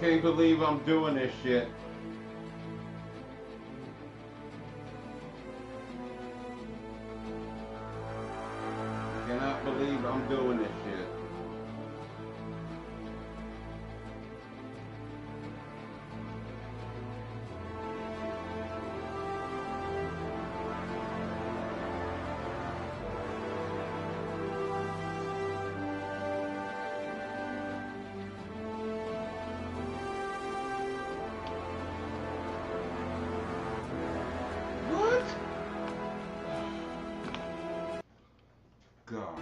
Can't believe I'm doing this shit. Cannot believe I'm doing this shit. God.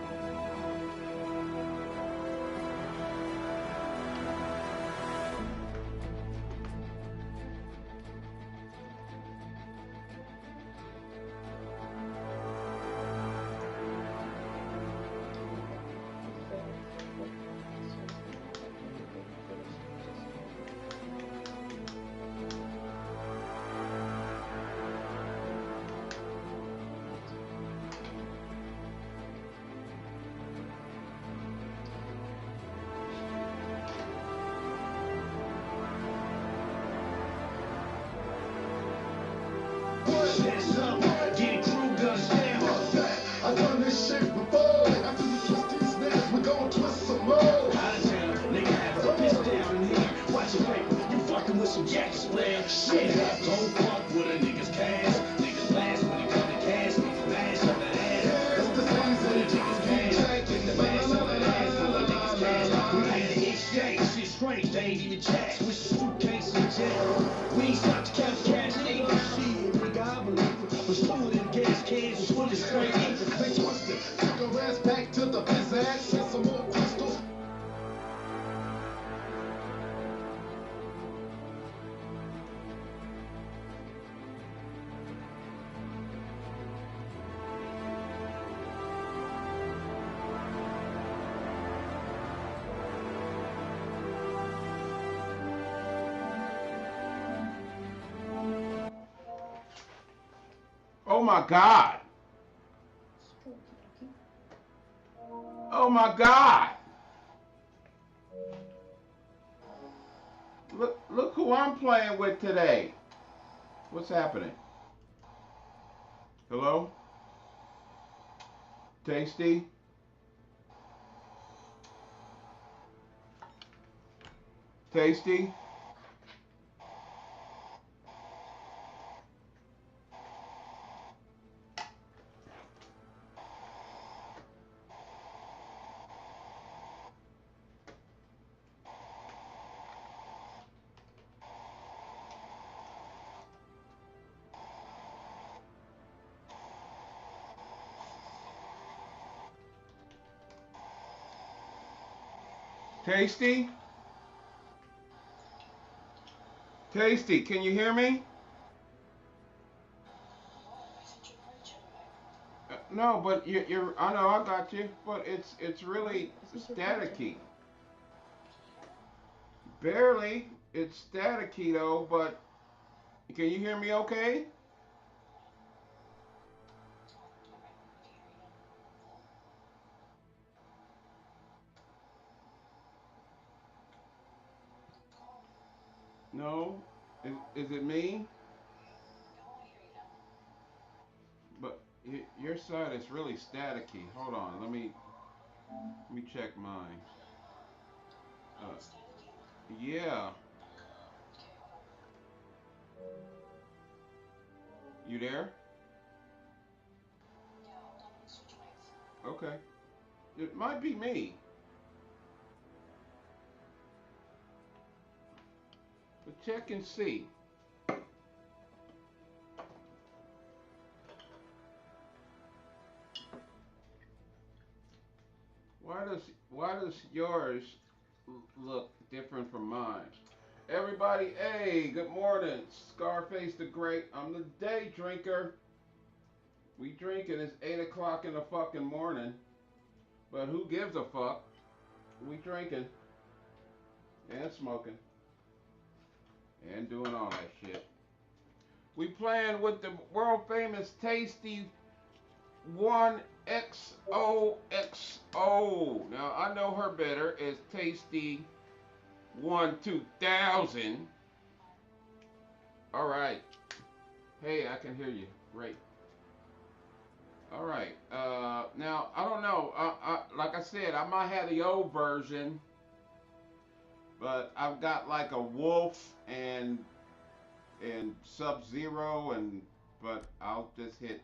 I done this shit before. After we twist these niggas, we gon' twist some more. Out of town, nigga have a bitch down in here. Watch your paper, you fucking with some jacks, player. Shit, don't fuck with a nigga's cash. Niggas last when it come to cash. Niggas mash on the ass. It's the season, the niggas cash. Niggas mash on the ass for the niggas cash. We had to exchange, shit strange, they ain't even chat. Switch the suitcase in jail. We ain't stopped to count the cash, it ain't no shit. Nigga, I believe it. Was stolen in gas cans, was full of straight ink. They twisted, took her ass back to the pizzazz, sent some more crystals. Oh my God. Oh my God. Look who I'm playing with today. What's happening? Hello? Tasty? Tasty? Tasty? Tasty, can you hear me? No, but you're I know I got you, but it's really staticky. Barely. It's staticky though, but can you hear me okay? No? Is it me? But your side is really staticky. Hold on, let me check mine. Uh, yeah, you there? Okay. It might be me, but check and see. Why does yours look different from mine? Everybody, hey, good morning. Scarface the Great. I'm the day drinker. We drinking. It's 8 o'clock in the fucking morning. But who gives a fuck? We drinking and smoking and doing all that shit. We playing with the world famous Tasty One XOXO. Now I know her better as Tasty 2000. All right. Hey, I can hear you. Great. All right. Now I don't know. Like I said, I might have the old version, but I've got like a Wolf and Sub Zero, and but I'll just hit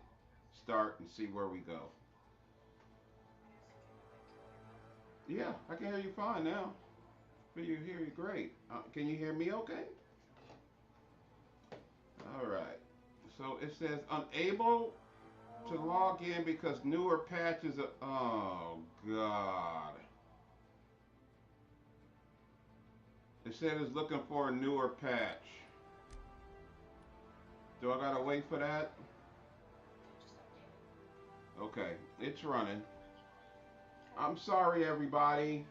start and see where we go. Yeah, I can hear you fine now. Hear you great. Can you hear me okay? All right. So it says unable to log in because newer patches are. Oh, God. It said it's looking for a newer patch. Do I gotta wait for that? Okay, it's running. I'm sorry, everybody.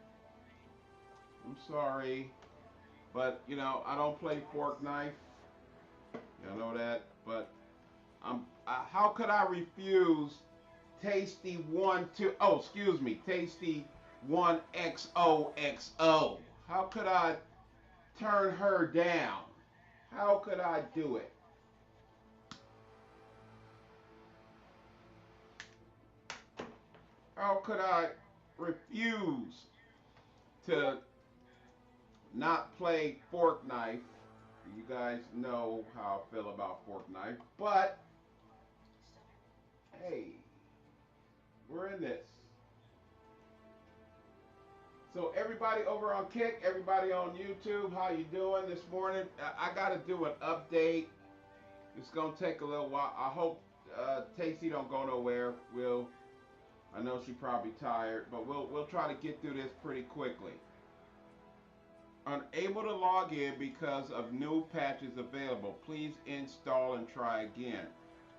I'm sorry. But, I don't play Forkknife. You know that. But how could I refuse Tasty One Two? Oh, excuse me, Tasty One XOXO. How could I turn her down? How could I do it? How could I refuse to not play Forkknife? You guys know how I feel about Forkknife, but hey, we're in this. So everybody over on Kick, everybody on YouTube, how you doing this morning? I got to do an update. It's gonna take a little while. I hope Tasty don't go nowhere. I know she's probably tired, but we'll try to get through this pretty quickly. Unable to log in because of new patches available. Please install and try again.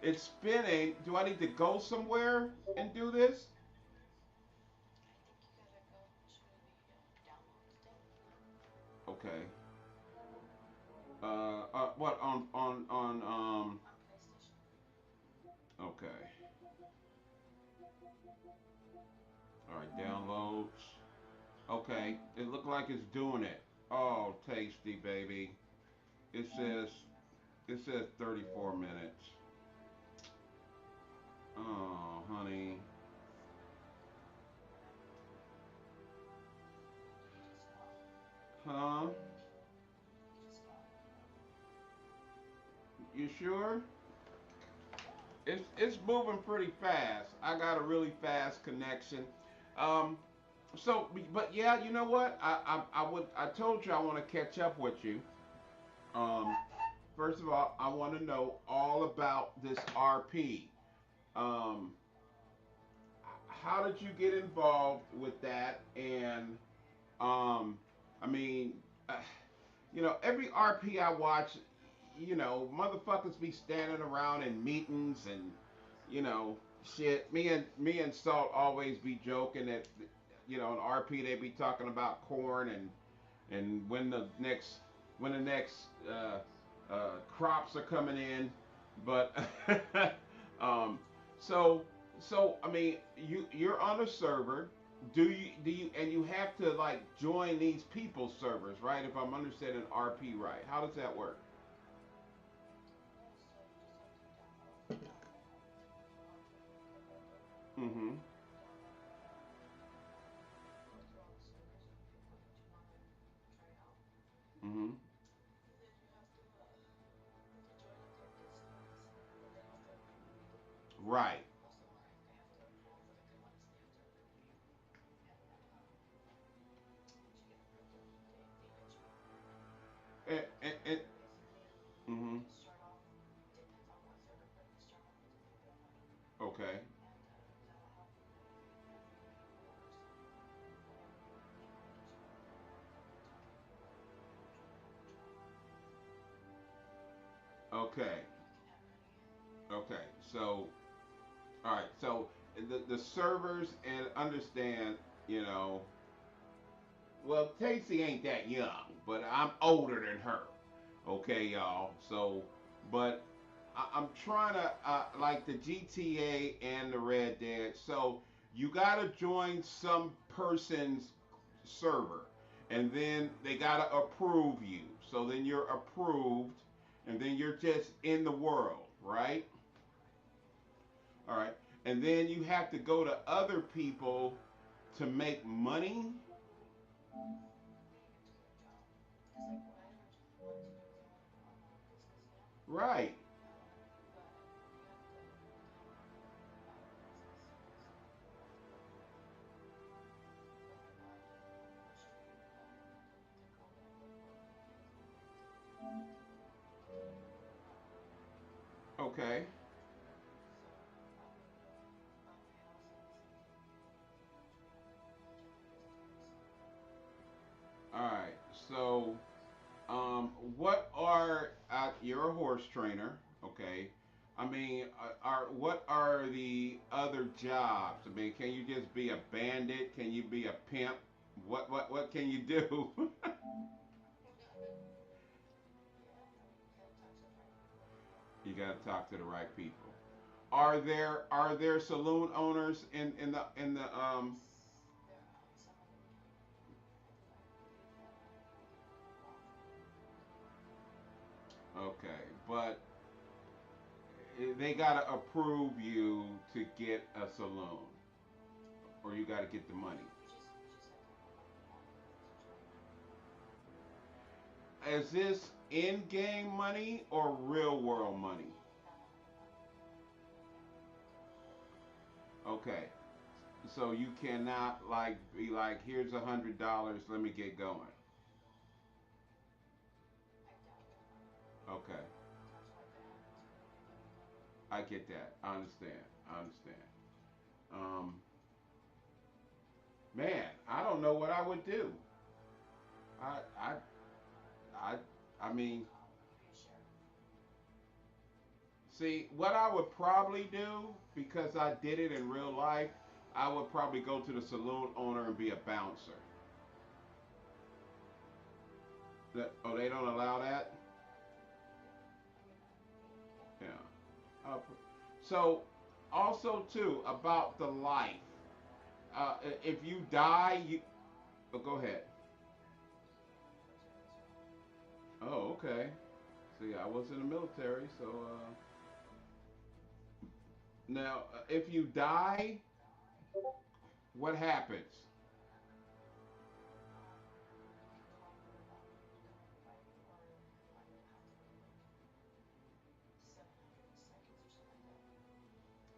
It's spinning. Do I need to go somewhere and do this? Okay. What on. Okay. All right. Downloads. Okay. It looked like it's doing it. Oh, Tasty baby. It says it says 34 minutes. Oh, honey. Huh? You sure? It's moving pretty fast. I got a really fast connection. Um, but yeah, you know what? I told you I want to catch up with you. Um, First of all, I want to know all about this RP. Um, how did you get involved with that? And um, I mean, uh, every RP I watch, motherfuckers be standing around in meetings and, you know, shit. Me and Salt always be joking that, in RP they be talking about corn and when the next crops are coming in, but um, so I mean, you're on a server. Do you and you have to like join these people's servers, right? If I'm understanding RP right, how does that work? Mm-hmm. Mm-hmm. Right. And mm-hmm. Okay. Okay. Okay. So all right. So the servers and understand, you know, well, Casey ain't that young, but I'm older than her. Okay, y'all. So, but I'm trying to like the GTA and the Red Dead. So you gotta join some person's server, and then they gotta approve you. So then you're approved, and then you're just in the world, right? All right, and then you have to go to other people to make money. Right. Okay. All right. So, what are you're a horse trainer, okay? I mean, are what are the other jobs? I mean, can you just be a bandit? Can you be a pimp? What can you do? You got to talk to the right people. Are there saloon owners in the. Okay, but they got to approve you to get a saloon, or you got to get the money. Is this in-game money or real world money? Okay, so you cannot like be like, here's $100, let me get going. Okay, I get that. I understand. I understand. Um, man, I don't know what I would do. I I I I mean, see, what I would probably do, because I did it in real life, I would probably go to the saloon owner and be a bouncer. Oh, they don't allow that? Yeah. Uh, so, also too about the life. If you die, you. Oh, go ahead. Oh, okay. See, I was in the military, so now if you die, what happens?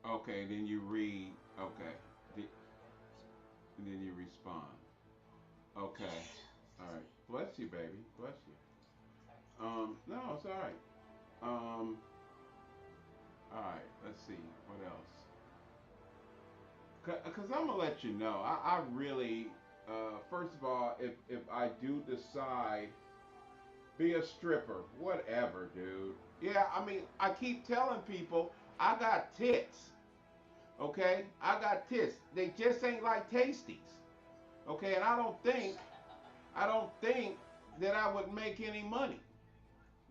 Okay, then you read. Okay, and then you respond. Okay. All right. Bless you, baby. Bless you. No, it's all right. All right. Let's see. What else? Cause I'm gonna let you know. I really, first of all, if I do decide be a stripper, whatever, dude. Yeah, I mean, I keep telling people I got tits. Okay, I got tits. They just ain't like tasties. Okay, and I don't think that I would make any money.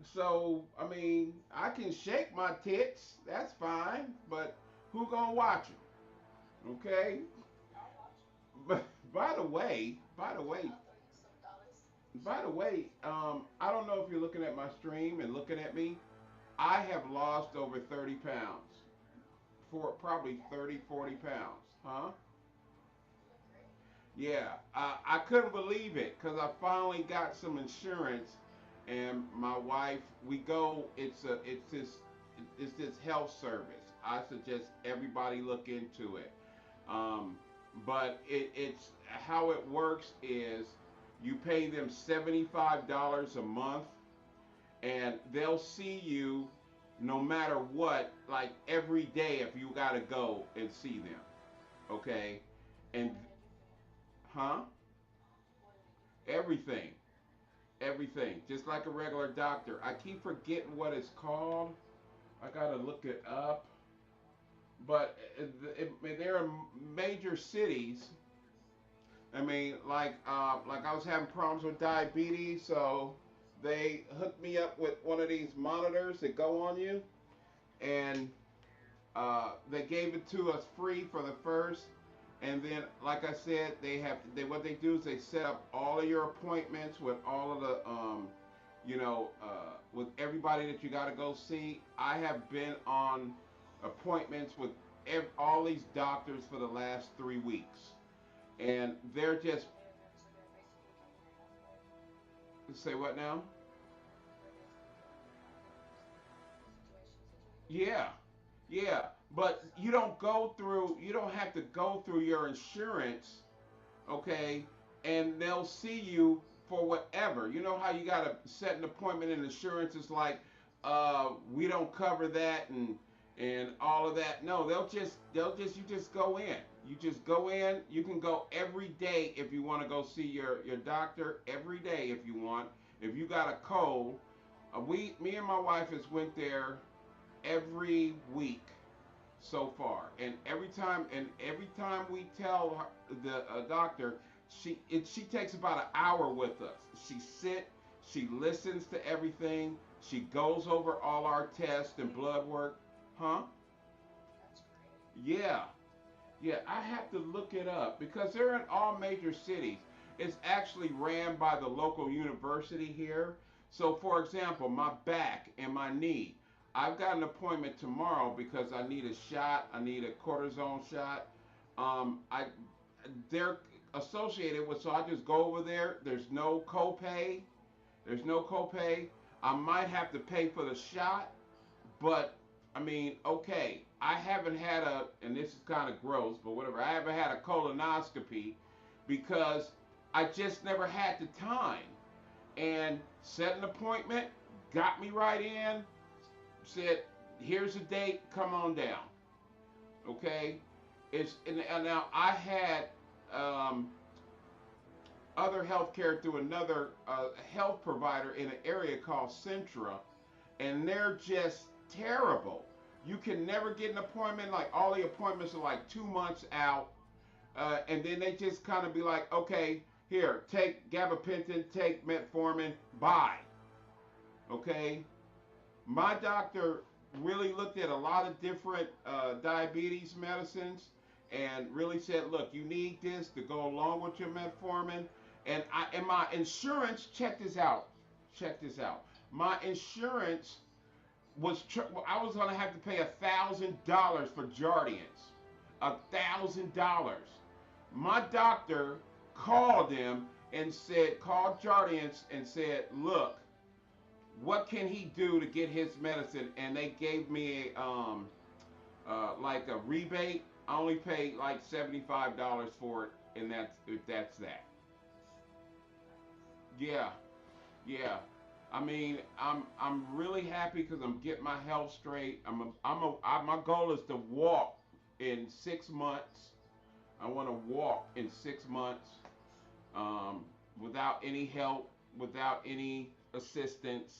So, I mean, I can shake my tits, that's fine, but who gonna watch them? Okay? But by the way, I don't know if you're looking at my stream and looking at me. I have lost over 30 pounds. For probably 30, 40 pounds. Huh? Yeah, I couldn't believe it because I finally got some insurance, and my wife, we go. It's this health service. I suggest everybody look into it. Um, but it's how it works is you pay them $75 a month, and they'll see you no matter what, like every day if you gotta go and see them. Okay, and huh? Everything, everything, just like a regular doctor. I keep forgetting what it's called. I gotta look it up. But there are major cities. I mean, like I was having problems with diabetes, so they hooked me up with one of these monitors that go on you, and they gave it to us free for the first. And then, like I said, they what they do is they set up all of your appointments with all of the with everybody that you got to go see. I have been on appointments with all these doctors for the last 3 weeks, and they're just say what now? Yeah, yeah, but you don't have to go through your insurance, okay, and they'll see you for whatever. You know how you got to set an appointment and insurance is like, we don't cover that and all of that. No, you just go in. You just go in. You can go every day if you want to go see your doctor every day if you want. If you got a cold, me and my wife has went there every week so far, and every time we tell the doctor, she takes about an hour with us. She listens to everything, she goes over all our tests and blood work. Huh? Yeah, yeah, I have to look it up because they're in all major cities. It's actually ran by the local university here. So, for example, my back and my knee, I've got an appointment tomorrow because I need a shot. I need a cortisone shot. I they're associated with, so I just go over there. There's no copay. There's no copay. I might have to pay for the shot, but I mean, okay, I haven't had and this is kind of gross, but whatever. I haven't had a colonoscopy because I just never had the time. And set an appointment, got me right in, said, here's a date, come on down. Okay? And now I had um, other health care through another health provider in an area called Centra, and they're just terrible. You can never get an appointment. Like all the appointments are like 2 months out, and then they just kind of be like, okay, here, take gabapentin, take metformin, bye. Okay, my doctor really looked at a lot of different diabetes medicines and really said, look, you need this to go along with your metformin. And my insurance, check this out. My insurance I was gonna have to pay $1,000 for Jardians, $1,000. My doctor called them and said, called Jardians and said, look, what can he do to get his medicine? And they gave me like a rebate. I only paid like $75 for it, and that's that. Yeah, yeah. I mean, I'm really happy because I'm getting my health straight. My goal is to walk in 6 months. I want to walk in 6 months um, without any help, without any assistance,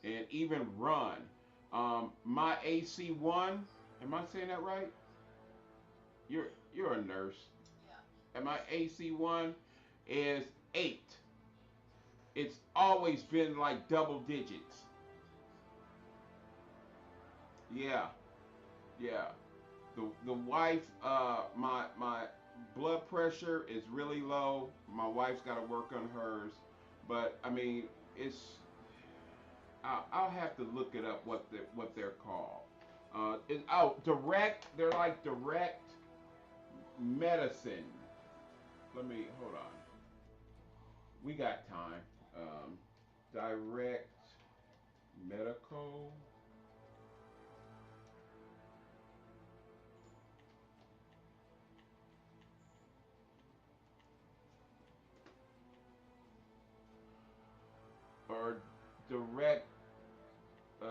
and even run. My AC1, am I saying that right? You're a nurse. And my AC1 is 8. It's always been like double digits. Yeah, yeah. The wife, my blood pressure is really low. My wife's got to work on hers, but I mean, it's I'll have to look it up what they're called. Direct. They're like direct medicine. Let me hold on. We got time. Direct medical. Or direct. Uh,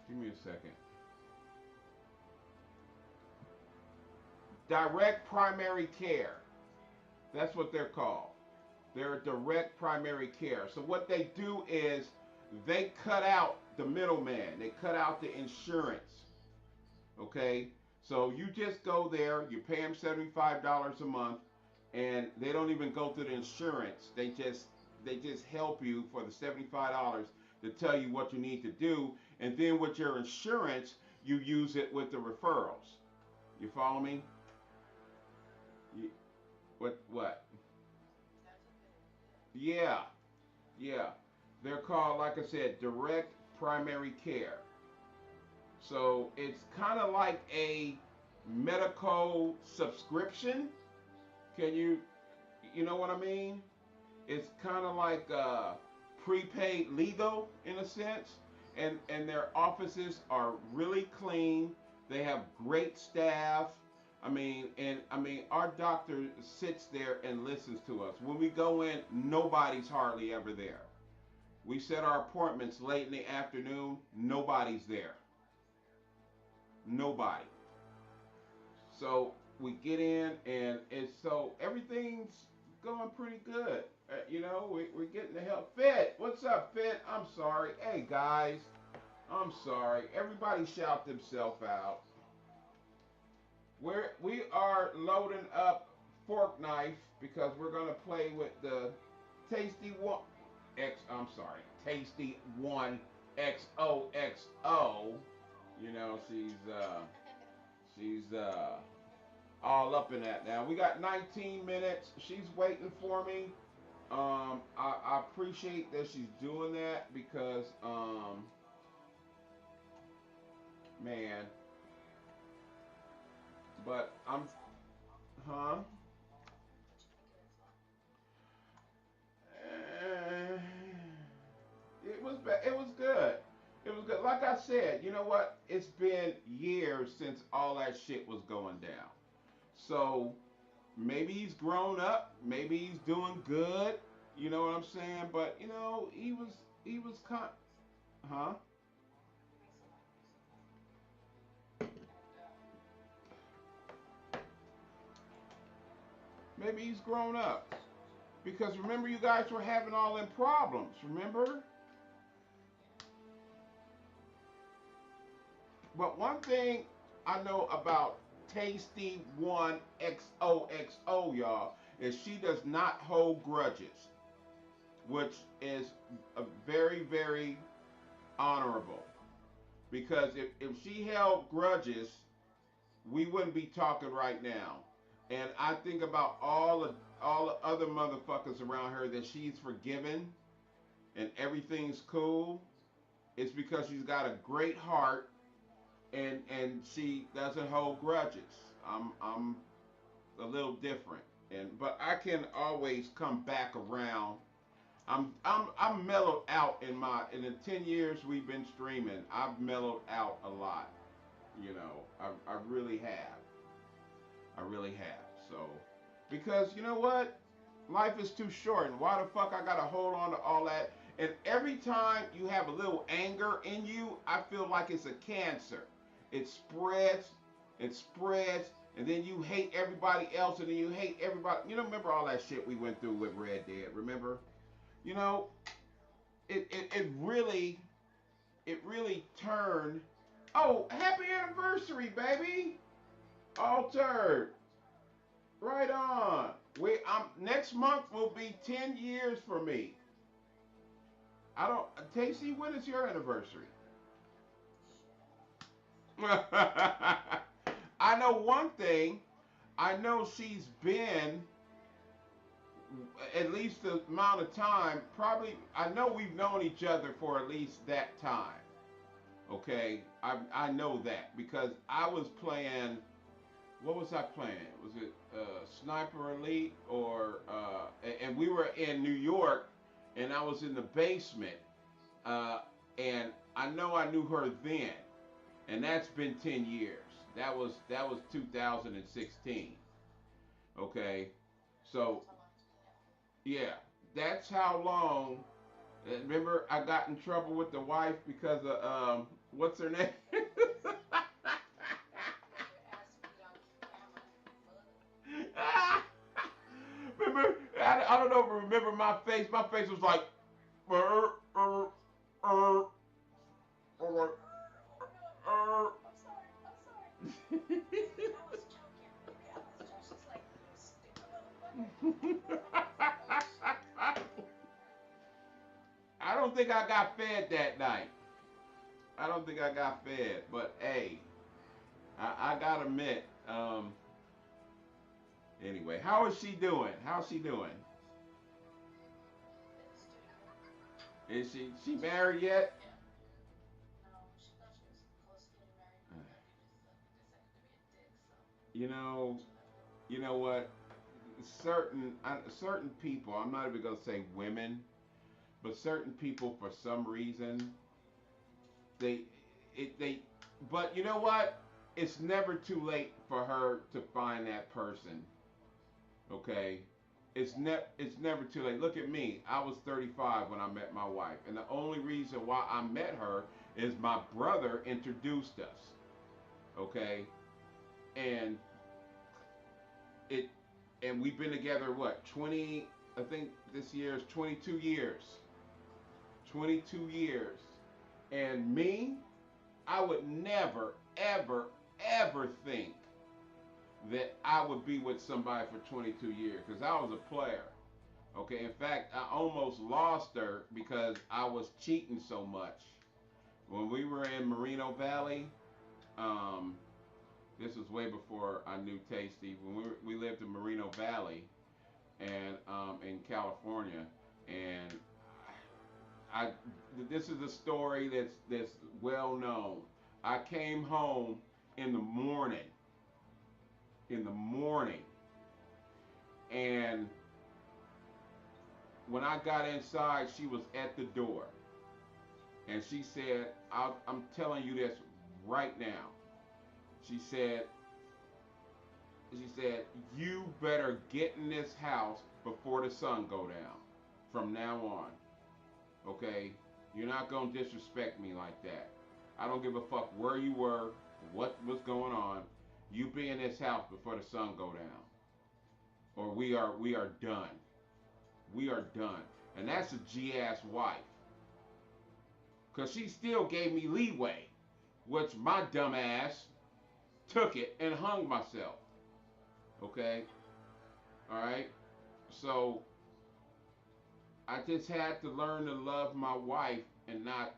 Give me a second. Direct primary care. That's what they're called. They're direct primary care. So what they do is they cut out the middleman. They cut out the insurance. Okay. So you just go there, you pay them $75 a month, and they don't even go through the insurance. They just help you for the $75 to tell you what you need to do, and then with your insurance, you use it with the referrals. You follow me? You, what? Yeah, yeah. They're called, like I said, direct primary care. So it's kind of like a medical subscription. Can you know what I mean? It's kind of like prepaid legal in a sense, and their offices are really clean. They have great staff. I mean, our doctor sits there and listens to us. When we go in, nobody's hardly ever there. We set our appointments late in the afternoon. Nobody's there. Nobody. So we get in, and it's so everything's going pretty good. We're getting the help. Fit, what's up, Fit? I'm sorry. Hey guys, I'm sorry. Everybody shout themselves out. We are loading up Forkknife because we're gonna play with the Tasty One X. I'm sorry, Tasty One XOXO. She's all up in that now. We got 19 minutes. She's waiting for me. I appreciate that she's doing that because, man, but huh? Eh, it was good. It was good. Like I said, you know what? It's been years since all that shit was going down. So maybe he's grown up. Maybe he's doing good. You know what I'm saying? But he was huh? Maybe he's grown up. Because remember, you guys were having all them problems. Remember? But one thing I know about Tasty One XOXO, y'all, is she does not hold grudges, which is a very, very honorable. Because if she held grudges, we wouldn't be talking right now. And I think about all the other motherfuckers around her that she's forgiven and everything's cool. It's because she's got a great heart, and she doesn't hold grudges. I'm a little different, but I can always come back around. I'm mellowed out in the 10 years we've been streaming. I've mellowed out a lot. I really have. I really have. So because you know what, life is too short, and why the fuck I gotta hold on to all that? And every time you have a little anger in you, I feel like it's a cancer. It spreads, it spreads, and then you hate everybody else, and then you hate everybody. Remember all that shit we went through with Red Dead? Remember? You know, it really turned. Oh, happy anniversary, baby! Altered. Right on. Next month will be 10 years for me. I don't Tasty, when is your anniversary? I know one thing. I know she's been at least the amount of time, probably I know we've known each other for at least that time. Okay? I know that because I was playing. What was I playing? Was it Sniper Elite or and we were in New York, and I was in the basement, uh, and I know I knew her then, and that's been 10 years. That was 2016. Okay, so yeah, that's how long. Remember, I got in trouble with the wife because of what's her name? Remember, I don't know if you remember my face. My face was like, uh, uh, uh, uh, uh. I don't think I got fed that night. I don't think I got fed, but hey, I gotta admit. Anyway, how is she doing? How's she doing? Is she married yet? You know, you know what? Certain people. I'm not even gonna say women, but certain people for some reason they they. But you know what? It's never too late for her to find that person. Okay, it's never too late. Look at me. I was 35 when I met my wife, and the only reason why I met her is my brother introduced us. Okay, and it and we've been together what 20? I think this year is 22 years. 22 years, and me, I would never, ever, ever think that I would be with somebody for 22 years because I was a player. Okay, in fact, I almost lost her because I was cheating so much. When we were in Moreno Valley, um, this was way before I knew Tasty. When we lived in Moreno Valley and in California, and I this is a story that's well known. I came home in the morning, in the morning, and when I got inside, she was at the door. And she said, I'm telling you this right now. She said, she said, you better get in this house before the sun go down. From now on, okay? You're not gonna disrespect me like that. I don't give a fuck where you were, what was going on. You be in this house before the sun go down, or we are done. We are done. And that's a G ass wife, cause she still gave me leeway, which my dumb ass took it and hung myself. Okay, all right. So I just had to learn to love my wife and not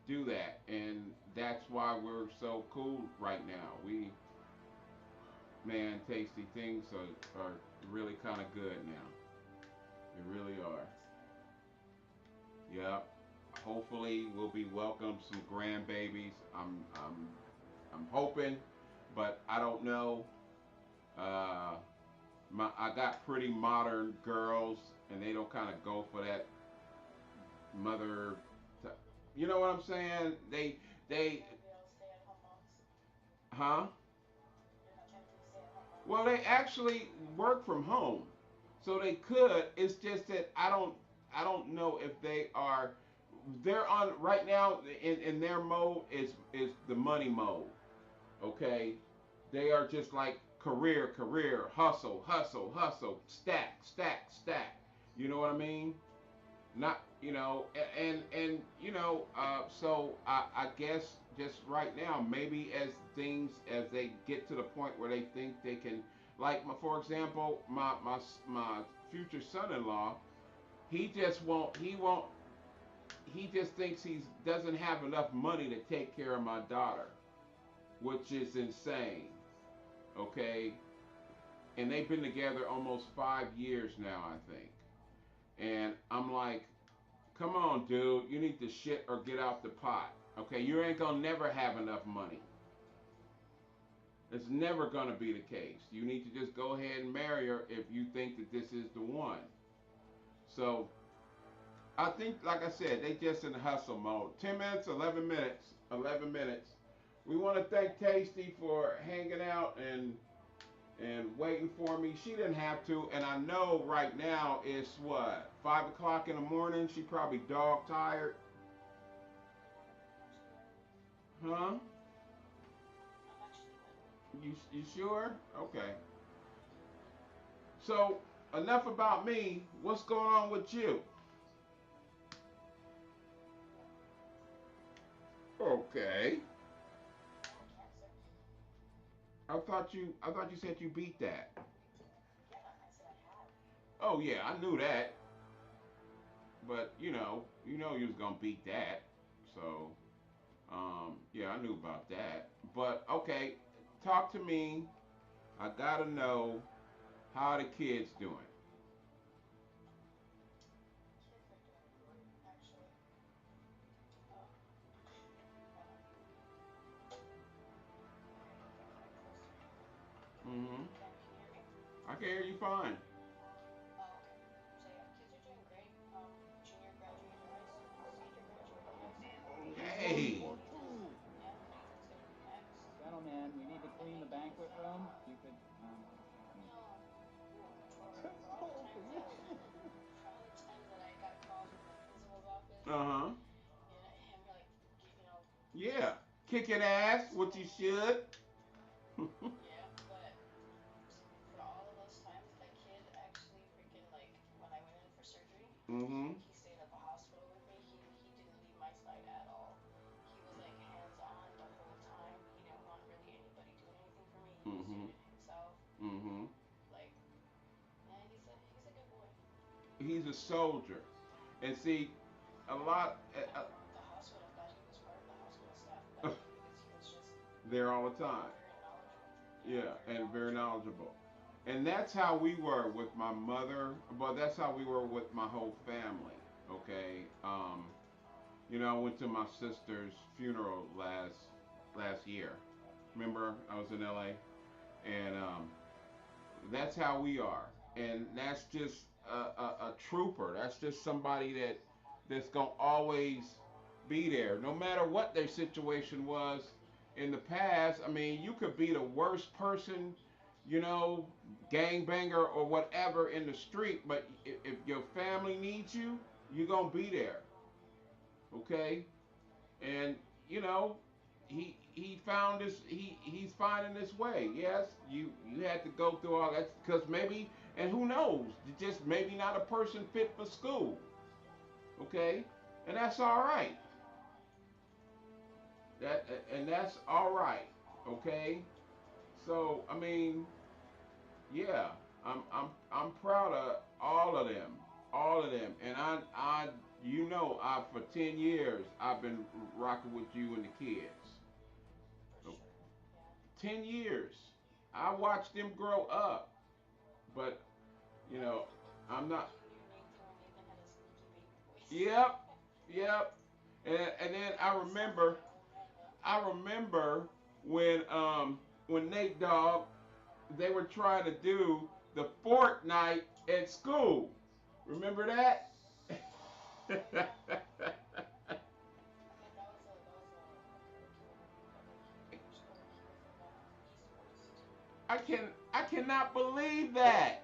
do that, and that's why we're so cool right now. We, man, tasty things are really kind of good now. They really are. Yep. Hopefully, we'll be welcome some grandbabies. I'm hoping, but I don't know. Uh, I got pretty modern girls, and they don't kind of go for that mother. T- you know what I'm saying? They, huh? Well, they actually work from home, so they could. It's just that I don't know if they are. They're on right now in their mode is the money mode. Okay, they are just like career, hustle, stack. You know what I mean? Not and so I guess just right now maybe as things as they get to the point where they think they can, like for example my future son-in-law, he just thinks he doesn't have enough money to take care of my daughter, which is insane. Okay, and they've been together almost 5 years now, I think. And I'm like, come on, dude, you need to shit or get out the pot. Okay, you ain't gonna never have enough money. It's never gonna be the case. You need to just go ahead and marry her if you think that this is the one. So I think, like I said, they just in hustle mode. 10 minutes, 11 minutes, 11 minutes. We want to thank Tasty for hanging out and waiting for me. She didn't have to, and I know right now it's what 5 o'clock in the morning. She probably dog tired, huh? You sure? Okay. So enough about me. What's going on with you? Okay. I thought you said you beat that. Oh yeah, I knew that. But you was gonna beat that. So yeah, I knew about that. But okay, talk to me. I gotta know how the kids doing. Mm-hmm. I can hear you fine. Hey. Gentlemen, we need to clean the banquet room. You could, Uh-huh. Yeah. Kicking ass, what you should. Mm-hmm. Mm-hmm. Mm-hmm. He's a soldier. And see, a lot there all the time. Yeah, and very knowledgeable. And that's how we were with my mother, but that's how we were with my whole family. Okay. I went to my sister's funeral last year. Remember, I was in LA, and that's how we are. And that's just a trooper. That's just somebody that's gonna always be there, no matter what their situation was in the past. I mean, you could be the worst person, you know, gangbanger or whatever in the street, but if your family needs you, you're gonna be there. Okay, and you know, he found this. He's finding this way. Yes, you had to go through all that because maybe, and who knows, just maybe not a person fit for school. Okay, and that's all right. That's all right. Okay, so I mean, yeah, I'm proud of all of them, and I for 10 years I've been rocking with you and the kids. 10 years, I watched them grow up, but you know, I'm not. Yep, yep, and then I remember when Nate Dogg they were trying to do the Forkknife at school. Remember that? I cannot believe that.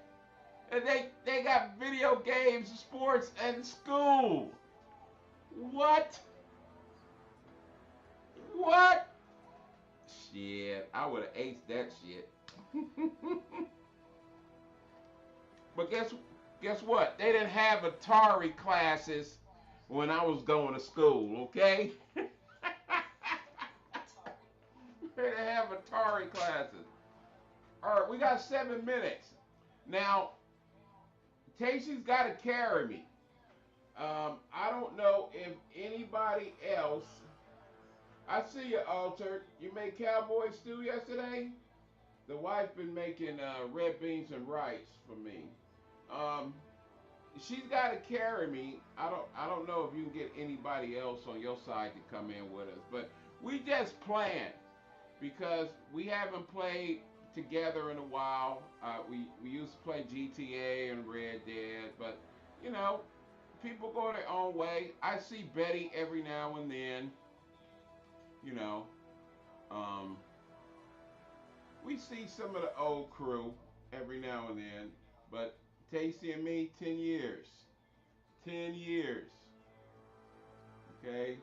And they got video games, sports, and school. What? What? Shit, I would have aced that shit. But guess what? They didn't have Atari classes when I was going to school. Okay? They didn't have Atari classes. All right, we got 7 minutes. Now, Casey's got to carry me. I don't know if anybody else. I see you, Altered. You made cowboy stew yesterday. The wife been making red beans and rice for me. Um, she's got to carry me. I don't know if you can get anybody else on your side to come in with us, but we just plan because we haven't played together in a while. We used to play GTA and Red Dead, but you know, people go their own way. I see Betty every now and then. You know, um, we see some of the old crew every now and then, but Tasty and me, 10 years, 10 years. Okay,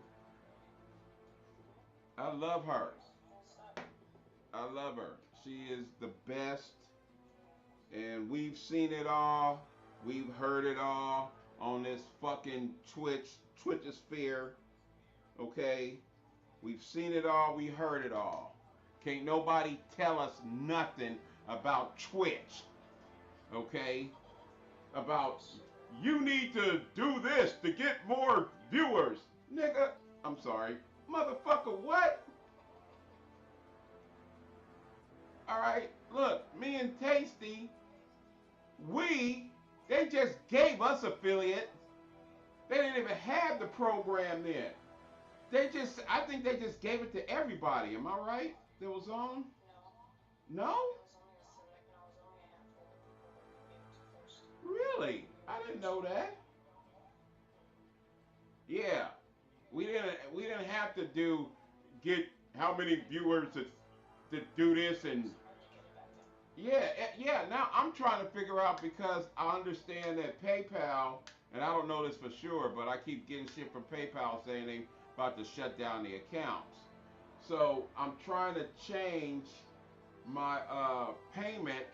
I love her. I love her. She is the best, and we've seen it all. We've heard it all on this fucking Twitchosphere. Okay, we've seen it all. We heard it all. Can't nobody tell us nothing about Twitch, okay? About you need to do this to get more viewers. Nigga, I'm sorry. Motherfucker, what? Alright, look, me and Tasty, they just gave us affiliate. They didn't even have the program then. I think they just gave it to everybody. Am I right? That was on? No? Really? I didn't know that. Yeah. We didn't have to get how many viewers to do this and yeah, yeah. Now I'm trying to figure out because I understand that PayPal, and I don't know this for sure, but I keep getting shit from PayPal saying they about to shut down the accounts. So I'm trying to change my payment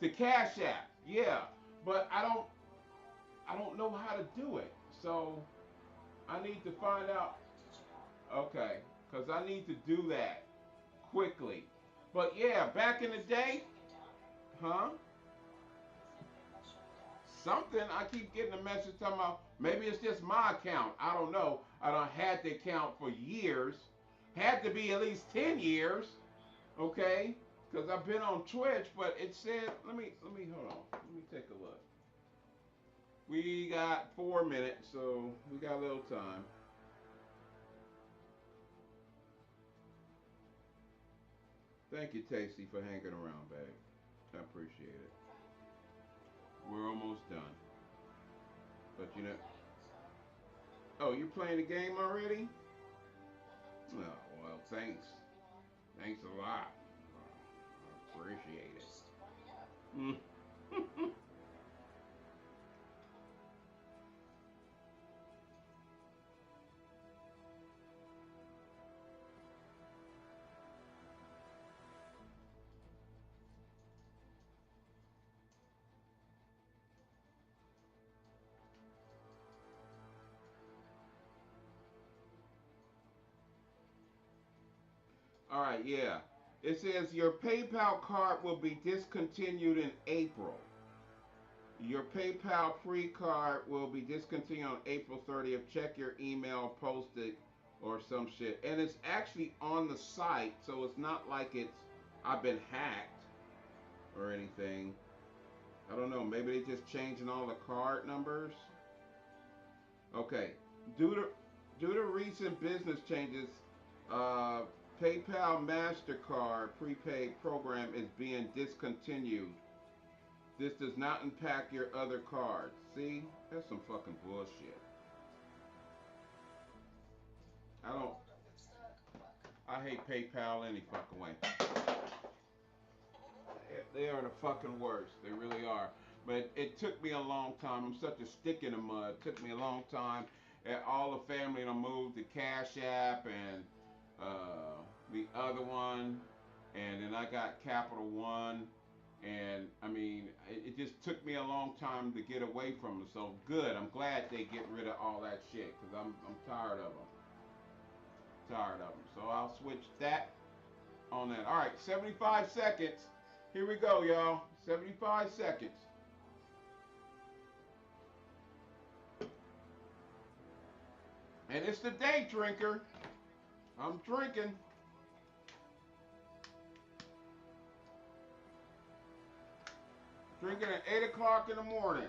to Cash App. Yeah, but I don't know how to do it. So I need to find out. Okay, because I need to do that quickly. But yeah, back in the day, huh? Something. I keep getting a message talking about maybe it's just my account. I don't know. I don't had the account for years. Had to be at least 10 years. Okay? Because I've been on Twitch, but it said let me hold on. Let me take a look. We got 4 minutes, so we got a little time. Thank you, Tasty, for hanging around, babe. I appreciate it. We're almost done. But you know, oh, you're playing the game already? Oh, well, thanks. Thanks a lot. I appreciate it. All right, yeah. It says your PayPal card will be discontinued in April. Your PayPal free card will be discontinued on April 30th. Check your email, posted, or some shit. And it's actually on the site, so it's not like I've been hacked or anything. I don't know. Maybe they just changing all the card numbers. Okay. Due to due to recent business changes, uh, PayPal Mastercard prepaid program is being discontinued. This does not impact your other cards. See, that's some fucking bullshit. I don't. I hate PayPal any fucking way. They are the fucking worst. They really are. But it took me a long time. I'm such a stick in the mud. It took me a long time. And all the family moved to Cash App and the other one, and then I got Capital One, and I mean, it just took me a long time to get away from them. So good. I'm glad they get rid of all that shit because I'm tired of them. Tired of them. So I'll switch that on that. All right, 75 seconds. Here we go, y'all. 75 seconds. And it's the day drinker. I'm drinking. Drinking at 8 o'clock in the morning.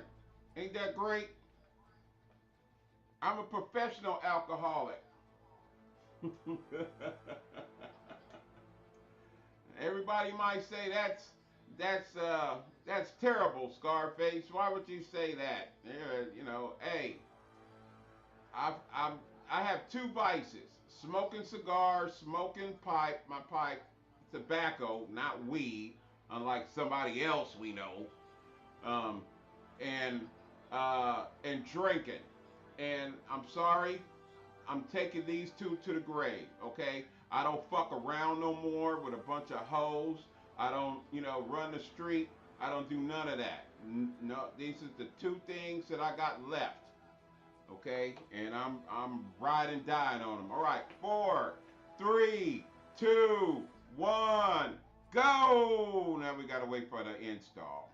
Ain't that great? I'm a professional alcoholic. Everybody might say that's terrible, Scarface. Why would you say that? Yeah, hey, I've I have two vices: smoking cigars, smoking my pipe, tobacco, not weed, unlike somebody else we know, um, and and drinking. And I'm sorry, I'm taking these two to the grave. Okay, I don't fuck around no more with a bunch of hoes. I don't, run the street. I don't do none of that. No, these are the two things that I got left. Okay, and I'm riding dying on them. All right, 4, 3, 2, 1, go! Now we gotta wait for the install.